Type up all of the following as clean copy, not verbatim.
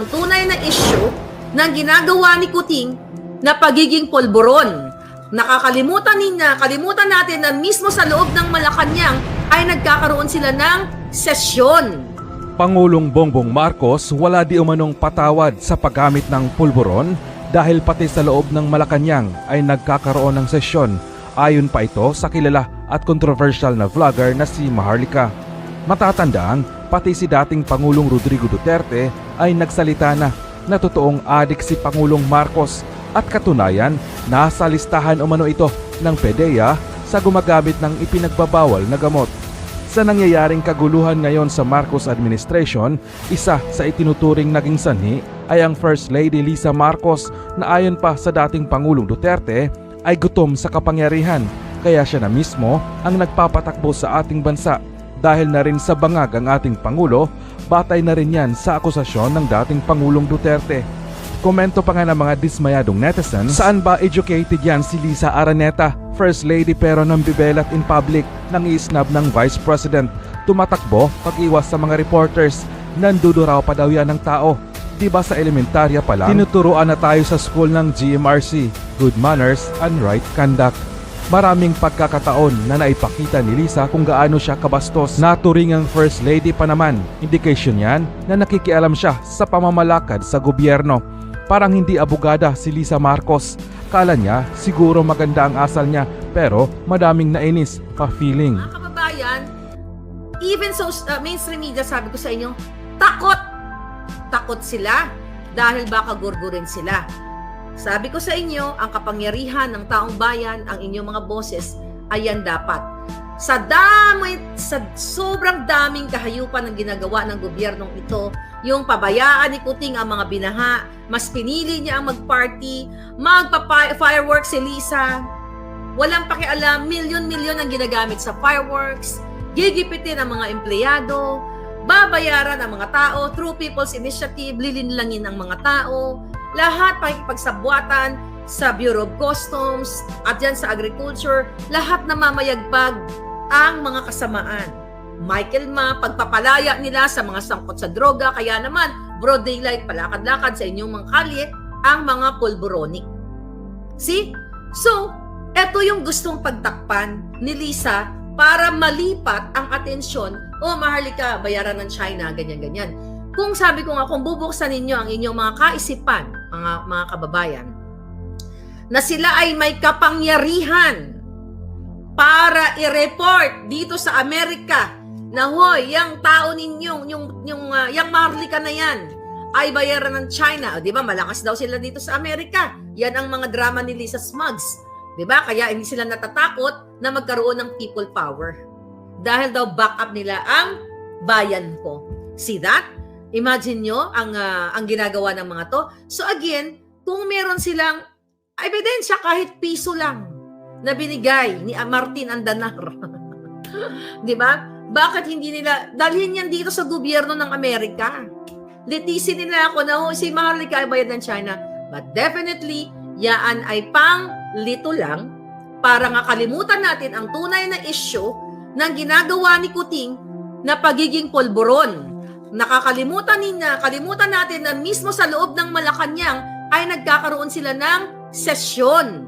ang tunay na issue ng ginagawa ni Kuting na pagiging polboron. Kalimutan natin na mismo sa loob ng Malacanang ay nagkakaroon sila ng sesyon. Pangulong Bongbong Marcos wala di umanong patawad sa paggamit ng pulburon dahil pati sa loob ng Malacanang ay nagkakaroon ng sesyon. Ayon pa ito sa kilala at controversial na vlogger na si Maharlika. Matatandaan, pati si dating Pangulong Rodrigo Duterte ay nagsalita na totoong adik si Pangulong Marcos at katunayan nasa listahan umano ito ng PDEA sa gumagamit ng ipinagbabawal na gamot. Sa nangyayaring kaguluhan ngayon sa Marcos administration, isa sa itinuturing naging sanhi ay ang First Lady Lisa Marcos na ayon pa sa dating Pangulong Duterte ay gutom sa kapangyarihan kaya siya na mismo ang nagpapatakbo sa ating bansa. Dahil na rin sa bangag ang ating Pangulo, batay na rin yan sa akusasyon ng dating Pangulong Duterte. Komento pa nga ng mga dismayadong netizens, saan ba educated yan si Lisa Araneta, First Lady pero nambibelat in public, nang i-snub ng Vice President, tumatakbo pag-iwas sa mga reporters, nanduduraw pa daw yan ng tao. Diba sa elementarya pa lang, tinuturuan na tayo sa school ng GMRC, Good Manners and Right Conduct. Maraming pagkakataon na naipakita ni Lisa kung gaano siya kabastos. Naturing ang First Lady pa naman, indication yan na nakikialam siya sa pamamalakad sa gobyerno. Parang hindi abogada si Lisa Marcos. Kala niya siguro maganda ang asal niya pero madaming nainis pa-feeling. Mga kababayan, even so mainstream media, sabi ko sa inyo, takot sila dahil baka gurgurin sila. Sabi ko sa inyo, ang kapangyarihan ng taong bayan, ang inyong mga boses, ayan dapat. Sa sobrang daming kahayupan ng ginagawa ng gobyernong ito, yung pabayaan ni Kuting ang mga binaha, mas pinili niya ang mag-party, magpa-fireworks si Lisa, walang pakialam, milyon-milyon ang ginagamit sa fireworks, gigipitin ang mga empleyado, babayaran ang mga tao through People's Initiative, lilinlangin ang mga tao, lahat pakikipagsabwatan sa Bureau of Customs at yan sa Agriculture, lahat na mamayagpag ang mga kasamaan. Michael Ma, pagpapalaya nila sa mga sangkot sa droga, kaya naman broad daylight, palakad-lakad sa inyong mga kalye ang mga pulboronic. See? So, eto yung gustong pagtakpan ni Lisa para malipat ang atensyon, Maharlika, bayaran ng China, ganyan-ganyan. Kung sabi ko nga, kung bubuksan ninyo ang inyong mga kaisipan, mga kababayan, na sila ay may kapangyarihan para i-report dito sa Amerika na hoy, yung tao ninyong, yung Maharlika na yan, ay bayaran ng China. O, di ba? Malakas daw sila dito sa Amerika. Yan ang mga drama ni Lisa Smugs. Di ba? Kaya hindi sila natatakot na magkaroon ng people power. Dahil daw backup nila ang bayan ko. See that? Imagine nyo ang ginagawa ng mga to. So again, kung meron silang ebidensya kahit piso lang na binigay ni Martin Andanar, di ba? Bakit hindi nila dalhin yan dito sa gobyerno ng Amerika? Litisin nila ako na si Maharlika ay bayad ng China. But definitely, yaan ay pang lito lang para nga kalimutan natin ang tunay na issue ng ginagawa ni Kuting na pagiging polboron. Kalimutan natin na mismo sa loob ng Malacanang ay nagkakaroon sila ng sesyon.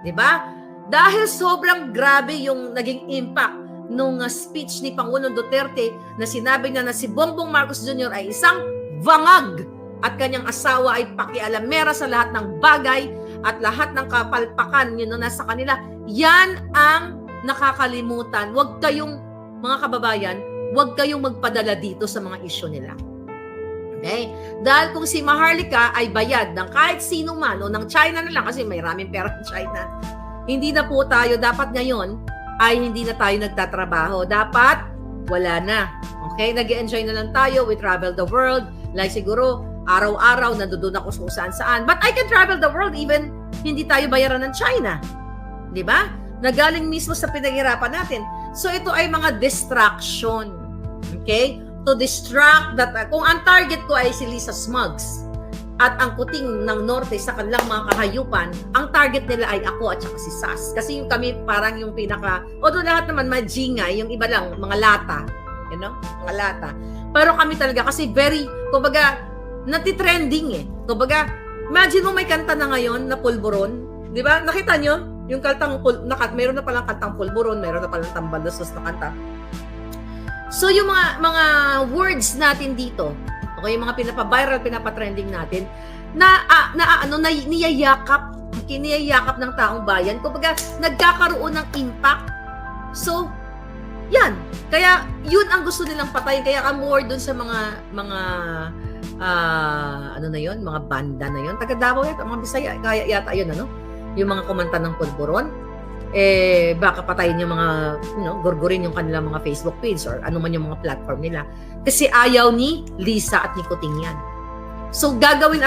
'Di ba? Dahil sobrang grabe yung naging impact nung speech ni Pangulong Duterte na sinabi niya na si Bongbong Marcos Jr. ay isang vangag at kanyang asawa ay pakialamera sa lahat ng bagay at lahat ng kapalpakan yun na nasa kanila. Yan ang nakakalimutan. Huwag kayong, mga kababayan, huwag kayong magpadala dito sa mga issue nila. Okay? Dahil kung si Maharlika ay bayad ng kahit sino man o ng China na lang kasi may raming pera ng China, hindi na po tayo, dapat ngayon ay hindi na tayo nagtatrabaho. Dapat wala na. Okay? Nag-enjoy na lang tayo. We travel the world. Like siguro, araw-araw nandoon ako kung saan-saan. But I can travel the world even hindi tayo bayaran ng China. Di ba? Nagaling mismo sa pinaghirapan natin. So ito ay mga distraction. Okay? To distract that, kung ang target ko ay si Lisa Smugs at ang Kuting ng Norte sa kanilang mga kahayupan, ang target nila ay ako at saka si Sas. Kasi yung kami parang yung pinaka, although lahat naman majingay, yung iba lang, mga lata. You know? Mga lata. Pero kami talaga kasi very, kumbaga, natitrending eh. Kumbaga, imagine mo may kanta na ngayon na pulburon. Di ba? Nakita nyo? Yung kantang, meron na palang kantang pulburon, meron na palang tambalostos na kanta. So, yung mga words natin dito, okay, yung mga pinapa-viral, pinapa-trending natin, niyayakap ng taong bayan. Kumbaga, nagkakaroon ng impact. So, yan. Kaya, yun ang gusto nilang patayin. Kaya more dun sa mga mga banda na yun. Taga Davao yata, mga Bisaya, kaya yata yun, yung mga kumanta ng pulburon. Baka patayin yung mga, gurgurin yung kanilang mga Facebook page or ano man yung mga platform nila. Kasi ayaw ni Lisa at ni Kuting yan. So, gagawin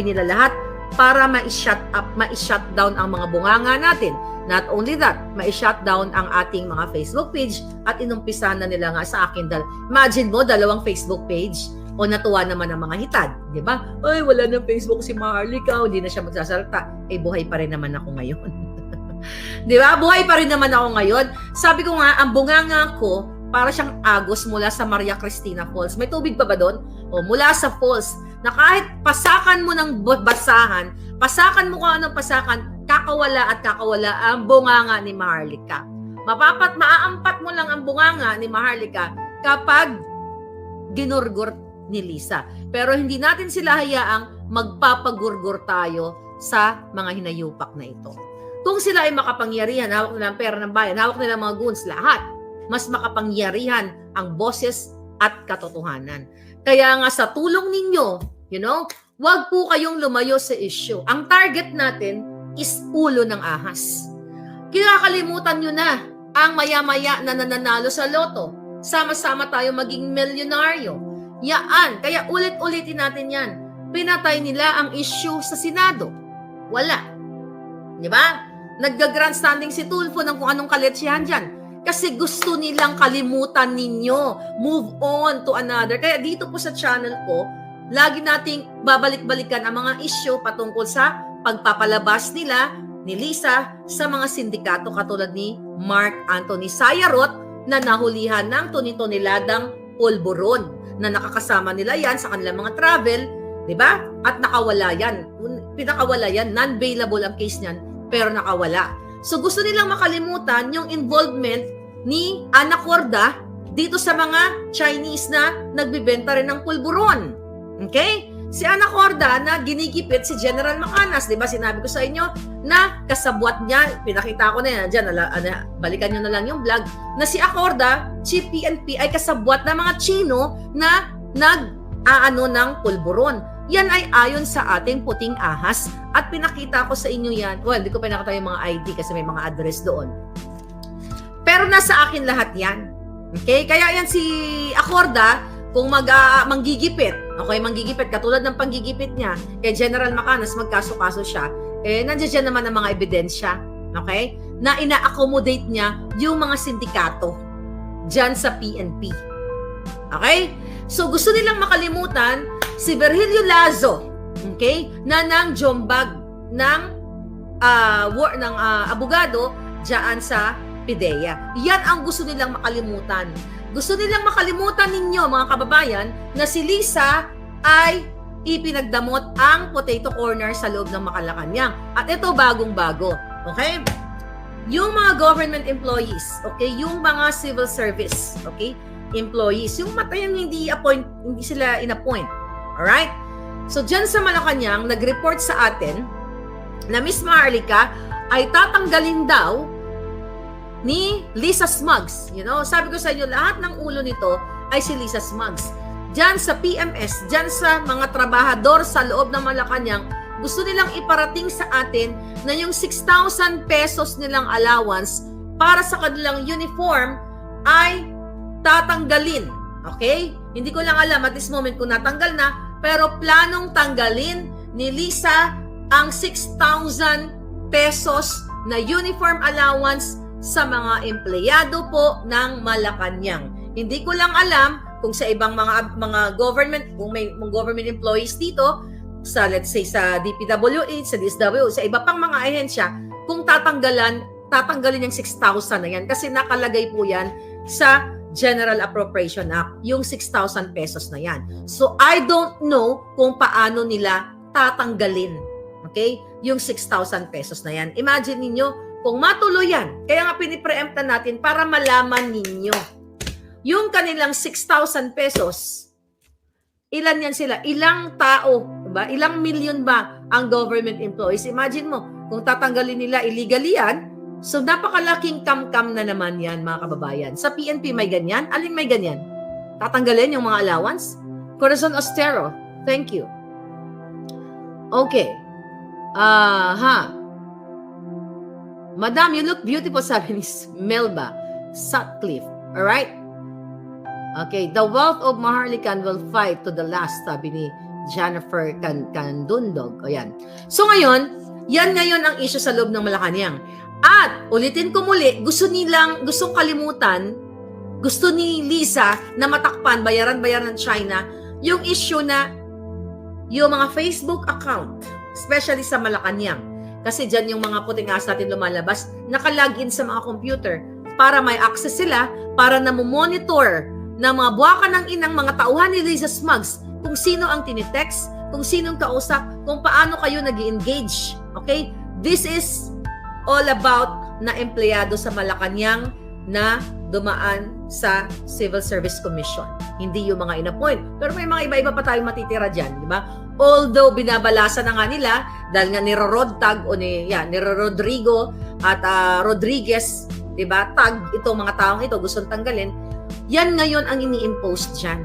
nila lahat para ma-shut down ang mga bunganga natin. Not only that, ma-shut down ang ating mga Facebook page at inumpisahan na nila nga sa akin. Imagine mo, 2 Facebook page o natuwa naman ang mga hitad. Di ba? Ay, wala na Facebook si Maharlika, hindi na siya magsasalita. Buhay pa rin naman ako ngayon. Di ba? Buhay pa rin naman ako ngayon. Sabi ko nga, ang bunganga ko, para siyang agos mula sa Maria Cristina Falls. May tubig pa ba doon? O mula sa falls, na kahit pasakan mo ng basahan, pasakan mo kung anong pasakan, kakawala at kakawala ang bunganga ni Maharlika. Maaampat mo lang ang bunganga ni Maharlika kapag ginurgur ni Lisa. Pero hindi natin sila hayaang magpapagurgur tayo sa mga hinayupak na ito. Kung sila ay makapangyarihan, hawak nila ang pera ng bayan, hawak nila ang mga goons, lahat, mas makapangyarihan ang boses at katotohanan. Kaya nga sa tulong ninyo, wag po kayong lumayo sa issue. Ang target natin is ulo ng ahas. Kinakalimutan nyo na ang maya-maya na nananalo sa loto. Sama-sama tayo maging milyonaryo. Yaan. Kaya ulit-ulitin natin yan. Pinatay nila ang issue sa Senado. Wala. Di ba? Nagga-grandstanding si Tulfo ng kung anong kaletsihan dyan. Kasi gusto nilang kalimutan ninyo. Move on to another. Kaya dito po sa channel ko, lagi nating babalik-balikan ang mga issue patungkol sa pagpapalabas nila ni Lisa sa mga sindikato katulad ni Mark Anthony Sayarot na nahulihan ng tuni-toniladang pulburon na nakakasama nila yan sa kanilang mga travel, di ba? At nakawala yan. Pinakawala yan. Non-bailable ang case niyan, pero nakawala. So gusto nilang makalimutan yung involvement ni Ana Corda dito sa mga Chinese na nagbibenta rin ng pulburon. Okay? Si Ana Corda na ginigipit si General Macanas, di ba? Sinabi ko sa inyo na kasabwat niya, pinakita ko na yan, dyan, balikan nyo na lang yung vlog, na si Acorda, Chief PNP, ay kasabwat ng mga Chino na nag-aano ng pulburon. Yan ay ayon sa ating puting ahas at pinakita ko sa inyo yan. Well, hindi ko pinakita yung mga ID kasi may mga address doon. Pero nasa akin lahat yan. Okay? Kaya yan si Acorda, kung manggigipit, okay, manggigipit, katulad ng panggigipit niya, kay General Macanas, magkaso-kaso siya, nandiyan naman ang mga ebidensya, okay, na ina-accommodate niya yung mga sindikato dyan sa PNP. Okay? So, gusto nilang makalimutan si Virgilio Lazo, okay, na nang jombag ng abogado dyan sa PIDEA. Yan ang gusto nilang makalimutan. Gusto nilang makalimutan ninyo, mga kababayan, na si Lisa ay ipinagdamot ang potato corner sa loob ng Malacanang. At ito bagong-bago. Okay? Yung mga government employees, okay, yung mga civil service, okay, employees, yung matayang hindi sila in-appoint. Alright? So, dyan sa Malacanang, nag-report sa atin na Miss Maharlika ay tatanggalin daw ni Lisa Smugs. Sabi ko sa inyo, lahat ng ulo nito ay si Lisa Smugs. Diyan sa PMS, diyan sa mga trabahador sa loob ng Malacanang, gusto nilang iparating sa atin na yung 6,000 pesos nilang allowance para sa kanilang uniform ay tatanggalin. Okay? Hindi ko lang alam at this moment kung natanggal na, pero planong tanggalin ni Lisa ang 6,000 pesos na uniform allowance sa mga empleyado po ng Malacanang. Hindi ko lang alam kung sa ibang mga government, kung may government employees dito, sa let's say sa DPWH, sa DSWD, sa iba pang mga ahensya, kung tatanggalin yung 6,000 na yan. Kasi nakalagay po yan sa General Appropriation Act, yung 6,000 pesos na yan. So, I don't know kung paano nila tatanggalin, okay, yung 6,000 pesos na yan. Imagine ninyo, kung matuloy yan, kaya nga pinipreempta natin para malaman ninyo, yung kanilang 6,000 pesos, ilan yan sila? Ilang tao, diba? Ilang milyon ba ang government employees? Imagine mo, kung tatanggalin nila illegally yan, so, napakalaking kam-kam na naman yan, mga kababayan. Sa PNP may ganyan? Aling may ganyan? Tatanggalin yung mga allowance? Corazon Ostero, thank you. Okay. Madam, you look beautiful, sabi ni Melba Sutcliffe. Alright? Okay. The wealth of Maharlikan will fight to the last, sabi ni Jennifer Candundog. O yan. So, ngayon, yan ngayon ang issue sa loob ng Malacanang. At, ulitin ko muli, gustong kalimutan, gusto ni Lisa na matakpan, bayaran-bayaran ng China, yung issue na yung mga Facebook account, especially sa Malacanang. Kasi dyan yung mga puting ahas natin lumalabas, nakalagin sa mga computer para may access sila, para namomonitor ng mga buwakan ng inang mga tauhan ni Lisa Smugs kung sino ang tinitext, kung sinong kausap, kung paano kayo nag-engage. Okay? This is all about na empleyado sa Malacanang na dumaan sa Civil Service Commission. Hindi yung mga in-appoint. Pero may mga iba-iba pa tayong matitira dyan, di ba? Although binabalasa na nga nila, dahil nga ni Rodtag o ni Rodrigo at Rodriguez, di ba? Tag itong mga taong ito, gustong tanggalin. Yan ngayon ang ini-impose dyan.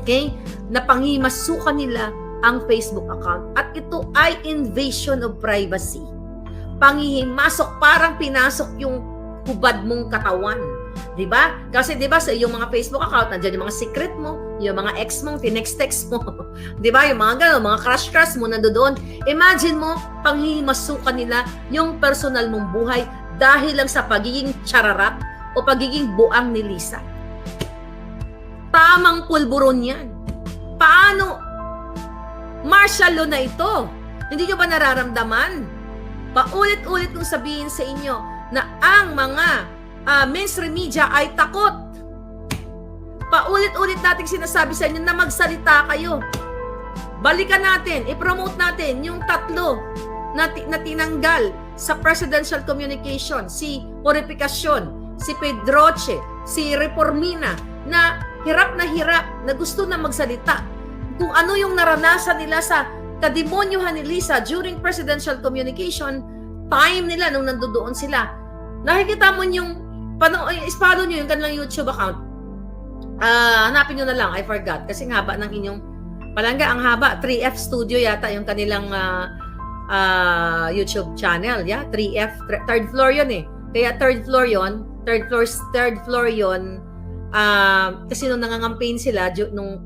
Okay? Napanghimasukan nila ang Facebook account. At ito ay invasion of privacy. Panghihimasok, parang pinasok yung hubad mong katawan. Diba? Kasi diba sa iyong mga Facebook account, nandiyan yung mga secret mo, yung mga ex mong tinext-text mo. Diba? Yung mga gano'n, mga crush-crush mo nandoon. Imagine mo, panghihimasukan nila yung personal mong buhay dahil lang sa pagiging chararat o pagiging buang ni Lisa. Tamang pulburon yan. Paano? Martial law na ito. Hindi nyo ba nararamdaman? Paulit-ulit kong sabihin sa inyo na ang mga mainstream media ay takot. Paulit-ulit nating sinasabi sa inyo na magsalita kayo. Balikan natin, i-promote natin yung tatlo na tinanggal sa presidential communication, si Purificacion, si Pedroche, si Reformina, na hirap na gusto na magsalita. Kung ano yung naranasan nila sa kademonyuhan ni Lisa during presidential communication, time nila nung nandoon sila. Nakikita mo yung, follow nyo yung kanilang YouTube account. Hanapin nyo na lang, I forgot. Kasi ang haba ng inyong, palangga, ang haba, 3F Studio yata yung kanilang YouTube channel. Yeah? 3F, third floor yun eh. Kaya third floor yun, kasi nung nangangampaign sila, nung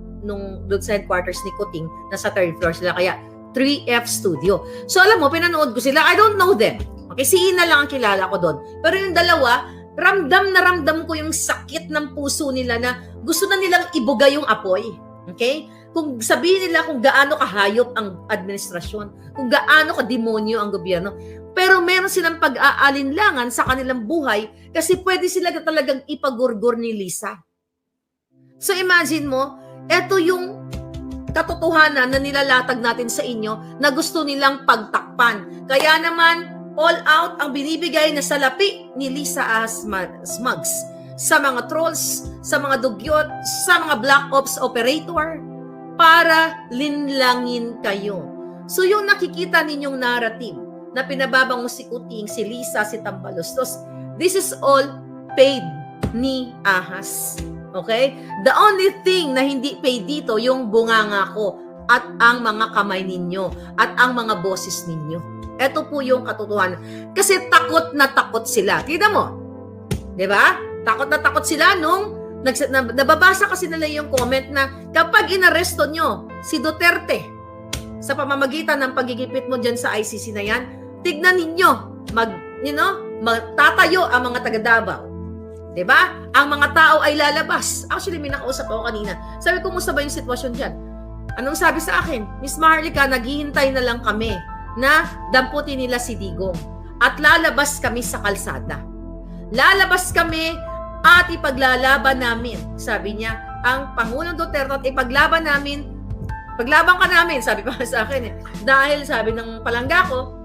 doon sa headquarters ni Kuting, nasa third floor sila, kaya 3F Studio. So alam mo, pinanood ko sila, I don't know them. Okay, si Ina lang ang kilala ko doon. Pero yung dalawa, ramdam na ramdam ko yung sakit ng puso nila na gusto na nilang ibuga yung apoy. Okay? Kung sabihin nila kung gaano kahayop ang administrasyon, kung gaano kademonyo ang gobyerno, pero meron silang pag-aalinlangan sa kanilang buhay kasi pwede sila talagang ipagurgur ni Lisa. So imagine mo, eto yung katotohanan na nilalatag natin sa inyo na gusto nilang pagtakpan. Kaya naman, all out ang binibigay na salapi ni Lisa Smugs sa mga trolls, sa mga dugyot, sa mga black ops operator para linlangin kayo. So yung nakikita ninyong narrative na pinababango si Kuting, si Lisa, si Tambalostos, this is all paid ni Ahas. Okay? The only thing na hindi paid dito, yung bunganga ko at ang mga kamay ninyo at ang mga boses ninyo. Ito po yung katotohanan. Kasi takot na takot sila. Kita mo? Diba? Takot na takot sila nung nababasa kasi nila yung comment na kapag inaresto nyo si Duterte sa pamamagitan ng pagigipit mo dyan sa ICC na yan, tignan ninyo, magtatayo ang mga taga-Davao. Diba? Ang mga tao ay lalabas. Actually, may nakausap ako kanina. Sabi ko, kumusta ba yung sitwasyon dyan? Anong sabi sa akin? Miss Maharlika, naghihintay na lang kami na damputin nila si Digong. At lalabas kami sa kalsada. Lalabas kami at ipaglalaban namin. Sabi niya, ang Pangulong Duterte at paglaban ka namin, sabi pa sa akin eh. Dahil sabi ng palangga ko,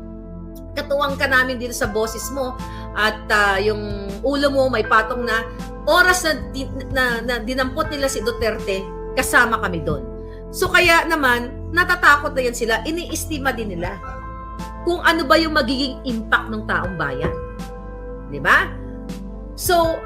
katuwang ka namin dito sa boses mo at yung ulo mo may patong na oras na dinampot nila si Duterte, kasama kami doon. So kaya naman, natatakot na yan sila, iniistima din nila kung ano ba yung magiging impact ng taong bayan. Di ba? So,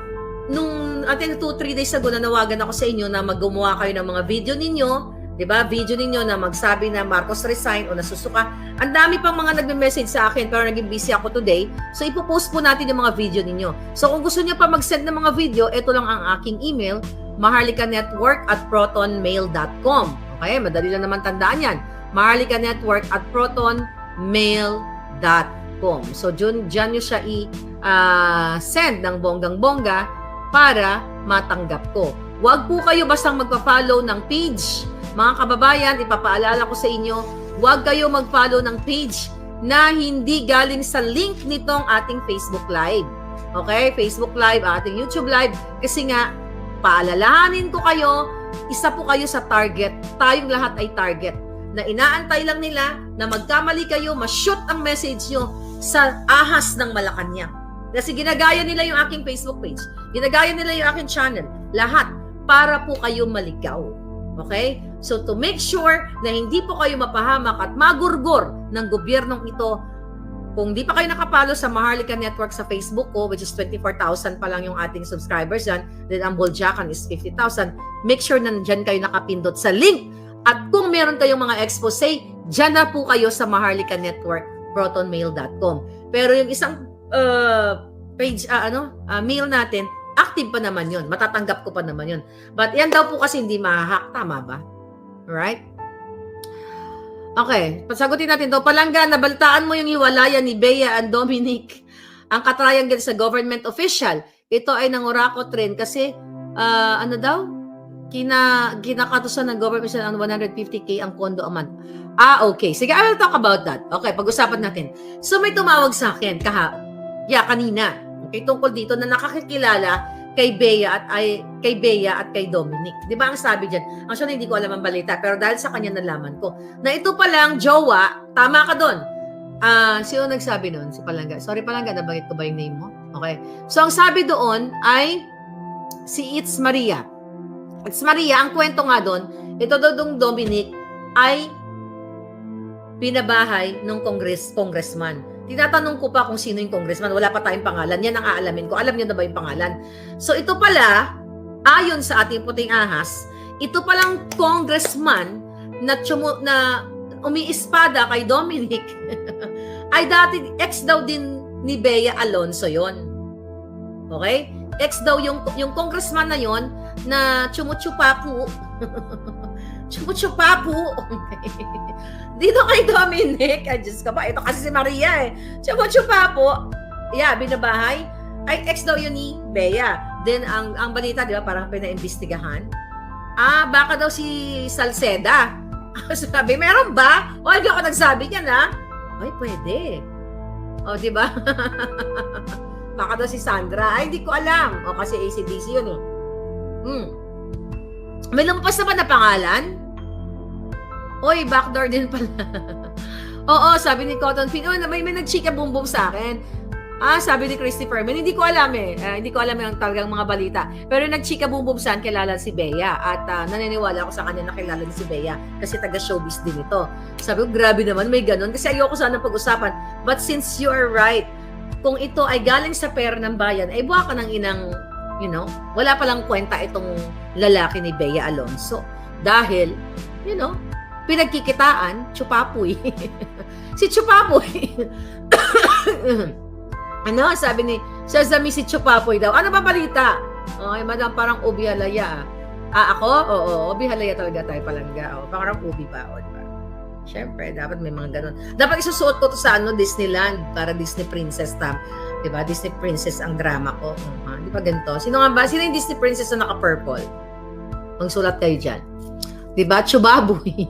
nung I think 2-3 days ago, nanawagan ako sa inyo na gumawa kayo ng mga video ninyo, di ba? Video ninyo na magsabi na Marcos resign o nasusuka. Ang dami pang mga nagme-message sa akin pero naging busy ako today. So, ipopost po natin yung mga video ninyo. So, kung gusto niyo pa mag-send ng mga video, ito lang ang aking email, maharlikanetwork@protonmail.com. Okay? Madali lang naman tandaan yan. maharlikanetwork@protonmail.com. So, dyan nyo siya i-send ng bonggang-bongga para matanggap ko. Huwag po kayo bastang magpa-follow ng page. Mga kababayan, ipapaalala ko sa inyo, huwag kayo mag-follow ng page na hindi galing sa link nitong ating Facebook Live. Okay? Facebook Live, ating YouTube Live. Kasi nga, paalalahanin ko kayo, isa po kayo sa target. Tayong lahat ay target. Na inaantay lang nila na magkamali kayo, ma-shoot ang message nyo sa ahas ng Malacanang. Kasi ginagaya nila yung aking Facebook page. Ginagaya nila yung aking channel. Lahat para po kayo maligaw. Okay? So to make sure na hindi po kayo mapahamak at magurgor ng gobyernong ito, kung di pa kayo nakapalo sa Maharlika Network sa Facebook ko, which is 24,000 pa lang yung ating subscribers dyan, then ang Boljakan is 50,000, make sure na dyan kayo nakapindot sa link. At kung meron kayong mga expose, dyan na po kayo sa Maharlika Network, protonmail.com. Pero yung isang page, mail natin, active pa naman yun. Matatanggap ko pa naman yun. But yan daw po kasi hindi mahahack. Tama ba? Alright? Okay. Pasagutin natin to. Palangga, nabaltaan mo yung hiwalayan ni Bea and Dominic. Ang katriangle sa government official. Ito ay nangurakot rin kasi, ano daw? Kinakatusan ng government ng 150K ang kondo a month. Okay. Sige, I will talk about that. Okay, pag-usapan natin. So, may tumawag sa akin kanina. Okay, tungkol dito na nakakikilala kay Bea at kay Dominic. 'Di ba ang sabi diyan? Actually, hindi ko alam ang balita, pero dahil sa kanya nalaman ko na ito pa lang jowa, tama ka doon. Sino nagsabi noon? Si Palangga. Sorry Palangga, nabanggit ko ba yung name mo? Okay. So, ang sabi doon ay si It's Maria. It's Maria, ang kwento nga doon, ito doon Dominic ay pinabahay ng congressman. Tinatanong ko pa kung sino yung congressman. Wala pa tayong pangalan. Yan ang aalamin ko. Alam niyo na ba yung pangalan? So, ito pala, ayon sa ating puting ahas, ito palang congressman na umiispada kay Dominic ay dati ex daw din ni Bea Alonzo yon. Okay? Ex daw yung congressman na yon na chumutsupapu. Chumutsupapu. Dito kay Dominic, Diyos ka ba, ito kasi si Maria eh. Chumutsupapu. Yeah, binabahay. Ay, ex daw yun ni Bea. Then, ang balita, di ba, parang pinaimbestigahan. Baka daw si Salceda. Sabi, meron ba? O, hindi ako nagsabi niyan, ha? Ay, pwede. O, di ba? Baka daw si Sandra. Ay, hindi ko alam. O, kasi ACDC yun, eh. May lumpas na ba na pangalan? Oy, backdoor din pala. Oo, sabi ni Cotton Fin. May nag-chika boom sa akin. Sabi ni Christopher, hindi ko alam eh. Hindi ko alam yung talagang mga balita. Pero nag-chika boom saan kilala si Bea. At naniniwala ako sa kanya na kilala ni si Bea. Kasi taga-showbiz din ito. Sabi ko, grabe naman, may ganun. Kasi ayoko sana pag-usapan. But since you are right, kung ito ay galing sa pera ng bayan, ay buha ka ng inang, wala palang kwenta itong lalaki ni Bea Alonzo. Dahil, pinagkikitaan, Chupapuy. Si Chupapuy. Sabi ni Sesame si Chupapuy daw. Ano ba balita? Okay, madam, parang ubi halaya. Ako? Oo, ubi halaya talaga tayo Palangga. Parang ubi ba? Diba? Siyempre, dapat may mga ganun. Dapat isusuot ko to sa Disneyland para Disney Princess diba? Disney Princess ang drama ko. Di ba ganito? Sino nga ba? Sino yung Disney Princess na naka-purple? Magsulat kayo dyan. Diba? Chubaboy.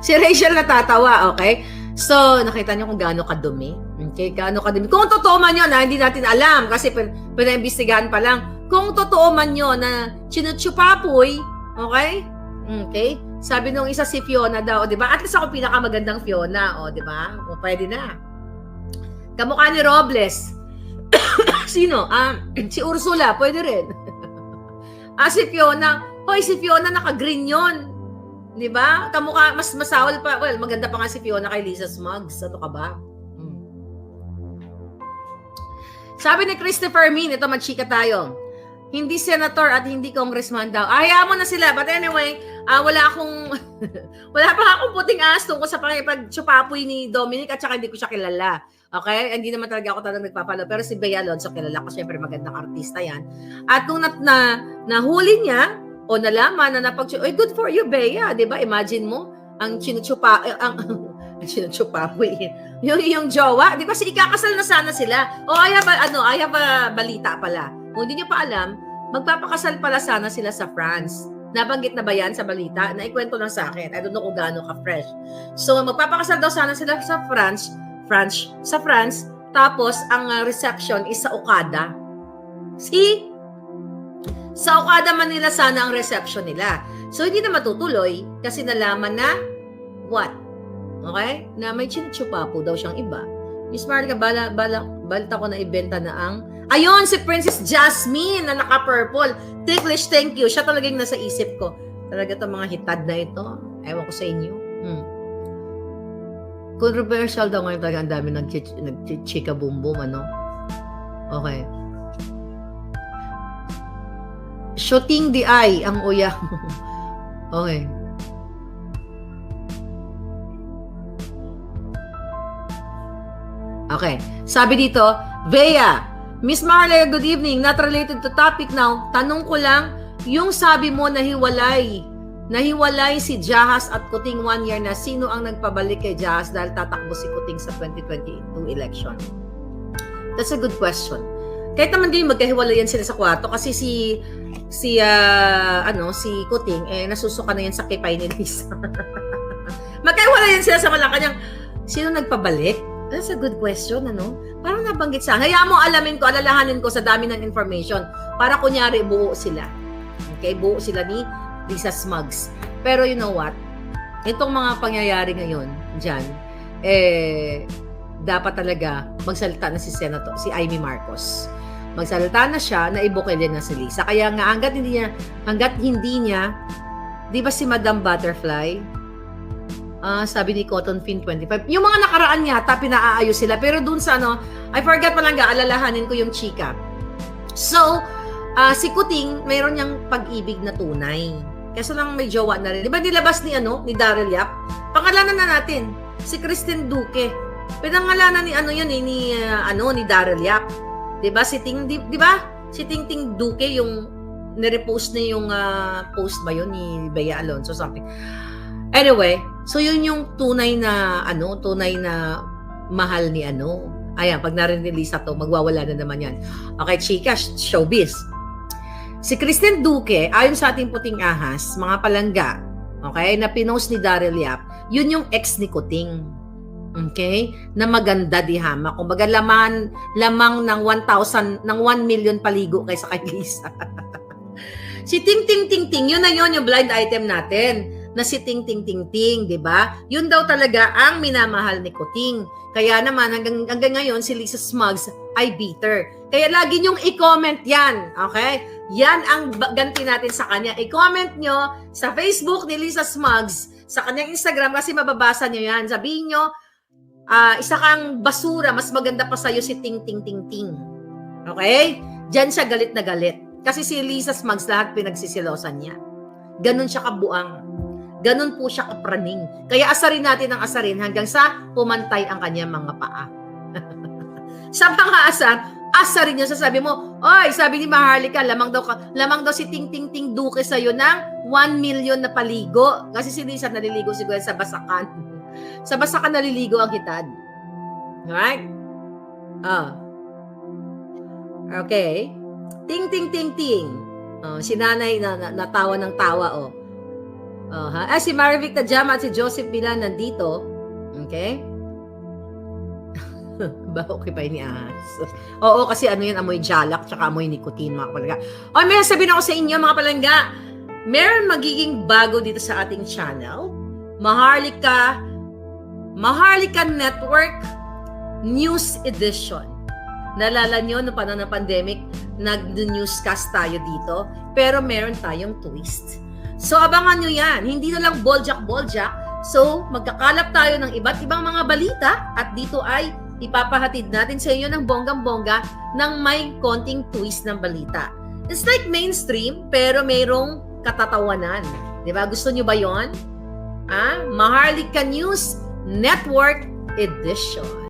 Si Rachel natatawa, okay? So, nakita niyo kung gaano kadumi. Okay, gaano kadumi. Kung totoo man yun, hindi natin alam kasi pinaimbestigahan pa lang. kung totoo man yun na chinutsupapoy, okay? Okay? Sabi nung isa si Fiona daw, di ba? At least ako pinakamagandang Fiona, di ba? O, pwede na. Kamukha ni Robles. Sino? Si Ursula, pwede rin. Si Fiona. Hoy, si Fiona naka-green yun. Di ba? Kamukha, mas masawal pa. Well, maganda pa nga si Fiona kay Lisa Smugs. Ano ka ba? Sabi ni Christopher Min, ito magchika tayo. Hindi senator at hindi congressman daw. Hayaan mo na sila. But anyway, wala pa akong puting as tungkol sa pag-chupapoy ni Dominic at saka hindi ko siya kilala. Okay? Hindi naman talaga ako talagang nagpapalo. Pero si Bea Alonzo, kilala ko. Siyempre, magandang artista yan. At kung nahuli niya o nalaman na good for you, Bea. Diba? Imagine mo, ang chinutsupapoy. Yung jowa. Di ba? Ikakasal na sana sila. I have a balita pala. Kung hindi niyo pa alam, magpapakasal pala sana sila sa France. Nabanggit na ba yan sa balita? Naikwento lang sa akin. I don't know kung gaano ka-fresh. So, magpapakasal daw sana sila sa France. Tapos, ang reception is sa Okada. See? Sa Okada, Manila sana ang reception nila. So, hindi na matutuloy kasi nalaman na what? Okay? Na may chinutsupapo daw siyang iba. Miss Marika, balita ko na ibenta na ang ayun, si Princess Jasmine na naka-purple. Ticklish, thank you. Siya talagang nasa isip ko. Talaga itong mga hitad na ito. Ewan ko sa inyo. Controversial daw ngayon talaga. Ang dami nag-chika boom, ano? Okay. Shooting the eye ang uya mo. Okay. Okay. Sabi dito, Bea, Miss Marley, good evening. Not related to topic now. Tanong ko lang, yung sabi mo nahiwalay si Jahas at Kuting 1 year na, sino ang nagpabalik kay Jahas dahil tatakbo si Kuting sa 2022 election? That's a good question. Kahit naman din magkahiwalayan sila sa kwarto kasi si Kuting nasusuka na yan sa kipay ni Lisa. Magkahiwalayan sila sa Malacanang. Sino nagpabalik? That's a good question, ano? Parang nabanggit sa akin. Hayaan mo alalahanin ko sa dami ng information para kunyari buo sila. Okay? Buo sila ni Lisa Smugs. Pero you know what? Itong mga pangyayari ngayon dyan, dapat talaga magsalita na si Amy Marcos. Magsalita na siya na ibukilin na si Lisa. Kaya nga, hanggat hindi niya, di ba si Madam Butterfly, sabi ni Cotton Fin 25. Yung mga nakaraan yata, pinaaayos sila. Pero dun sa I forgot pa lang alalahanin ko yung chika. So, si Kuting, mayroon niyang pag-ibig na tunay. Kaso lang may jowa na rin. Di ba nilabas ni Daryl Yap? Pangalanan na natin, si Kristen Duque. Pinangalanan ni Daryl Yap. Di ba? Si Ting Ting Duque yung nirepost niya yung post ba yun ni Bea Alonzo something. Anyway, so yun yung tunay na mahal ni Ayan, pag narinig ni Lisa to, magwawala na naman yan. Okay, chika, showbiz. Si Kristen Duque, ayon sa ating puting ahas, mga palangga, okay, na pinost ni Daryl Yap, yun yung ex ni Kuting. Okay? Na maganda di hama. Kumbaga lamang ng 1,000, ng 1 million paligo kaysa kay Lisa. Si Ting Ting Ting Ting, yun na yun yung blind item natin. Na si Ting Ting Ting Ting, di ba? Yun daw talaga ang minamahal ni Kuting. Kaya naman, hanggang ngayon, si Lisa Smugs ay bitter. Kaya lagi niyong i-comment yan, okay? Yan ang ganti natin sa kanya. I-comment nyo sa Facebook ni Lisa Smugs, sa kanyang Instagram, kasi mababasa nyo yan. Sabihin nyo, isa kang basura, mas maganda pa sa'yo si Ting Ting Ting Ting. Okay? Diyan siya galit na galit. Kasi si Lisa Smugs, lahat pinagsisilosan niya. Ganon siya kabuang. Ganon po siya kapraning. Kaya asarin natin ang asarin hanggang sa pumantay ang kanyang mga paa. Sa mga asarin niya, sasabi mo, oy, sabi ni Maharlika, lamang daw si Ting Ting Ting Duque sa'yo ng 1 million na paligo. Kasi si Lisa naliligo siguro sa basakan. Sa basakan naliligo ang hitad. Alright? Okay. Ting Ting Ting Ting. Si nanay natawa ng tawa, si Marivic Tajama at si Joseph Milan nandito. Okay? Ba, okay pa ni ahas. Oo, kasi ano yan, amoy jalak, tsaka amoy nicotine, mga palangga. O, may sabihin ako sa inyo, mga palangga, meron magiging bago dito sa ating channel, Maharlika Network News Edition. Nalala nyo, no panahon ng pandemic, nag-newscast tayo dito, pero meron tayong twist. So, abangan nyo yan. Hindi na lang boljak-boljak. So, magkakalap tayo ng iba't ibang mga balita at dito ay ipapahatid natin sa inyo ng bonggang-bongga ng may konting twist ng balita. It's like mainstream, pero mayroong katatawanan. Diba? Gusto nyo ba yon? Maharlika News Network Edition.